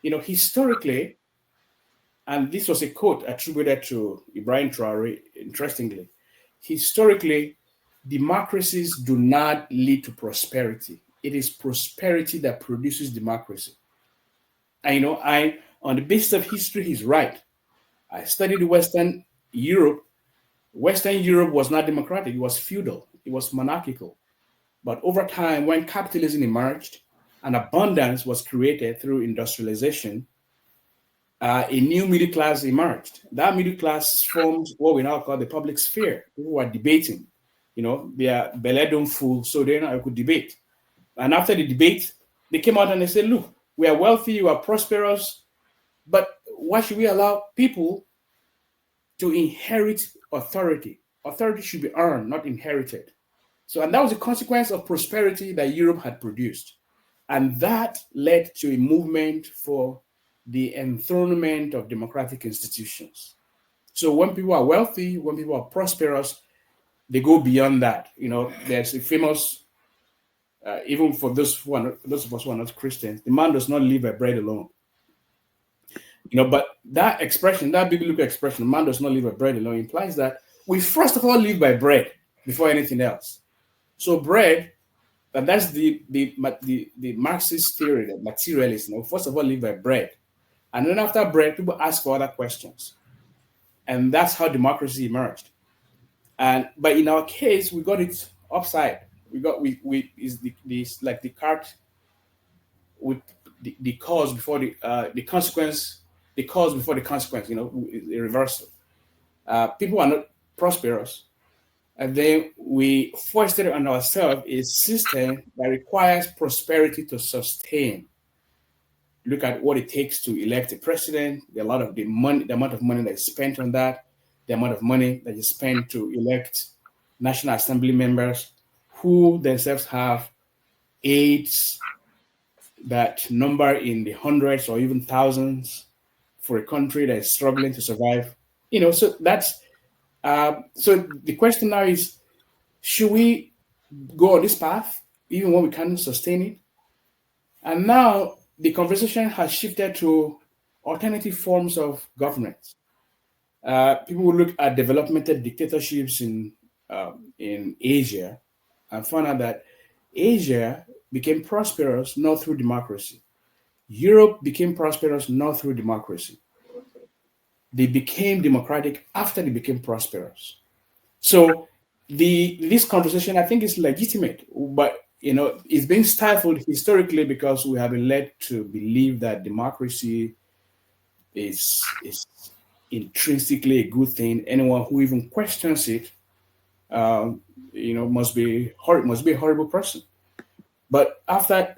Historically, and this was a quote attributed to Ibrahim Traore, interestingly, historically, democracies do not lead to prosperity. It is prosperity that produces democracy. And on the basis of history, he's right. I studied Western Europe. Western Europe was not democratic, it was feudal, it was monarchical. But over time, when capitalism emerged and abundance was created through industrialization, a new middle class emerged. That middle class formed what we now call the public sphere. People were debating. Their belly don't full, so they could debate. And after the debate, they came out and they said, look, we are wealthy, we are prosperous, but why should we allow people to inherit authority? Authority should be earned, not inherited. And that was the consequence of prosperity that Europe had produced. And that led to a movement for the enthronement of democratic institutions. So when people are wealthy, when people are prosperous, they go beyond that. There's a famous, even for those of us who are not Christians, the man does not live by bread alone. But that expression, that biblical expression, man does not live by bread alone, implies that we first of all live by bread before anything else. So bread, and that's the Marxist theory, the materialism. First of all, live by bread. And then after bread, people ask for other questions. And that's how democracy emerged. But in our case, we got it upside. Is like the cart with the cause before the consequence, the cause before the consequence, a reversal. People are not prosperous. And then we foisted on ourselves a system that requires prosperity to sustain. Look at what it takes to elect a president, the amount of money that is spent on that, the amount of money that is spent to elect National Assembly members who themselves have aides that number in the hundreds or even thousands for a country that is struggling to survive. So that's so the question now is, should we go on this path even when we can't sustain it? And now the conversation has shifted to alternative forms of government. People will look at developmental dictatorships in Asia and find out that Asia became prosperous not through democracy. Europe became prosperous not through democracy. They became democratic after they became prosperous. So this conversation, I think, is legitimate, but it's been stifled historically because we have been led to believe that democracy is intrinsically a good thing. Anyone who even questions it, must be a horrible person. But after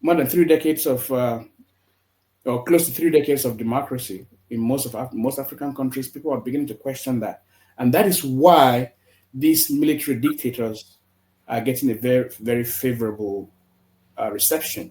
more than 3 decades of, or close to 3 decades of democracy in most African countries, people are beginning to question that, and that is why these military dictators are getting a very, very favorable reception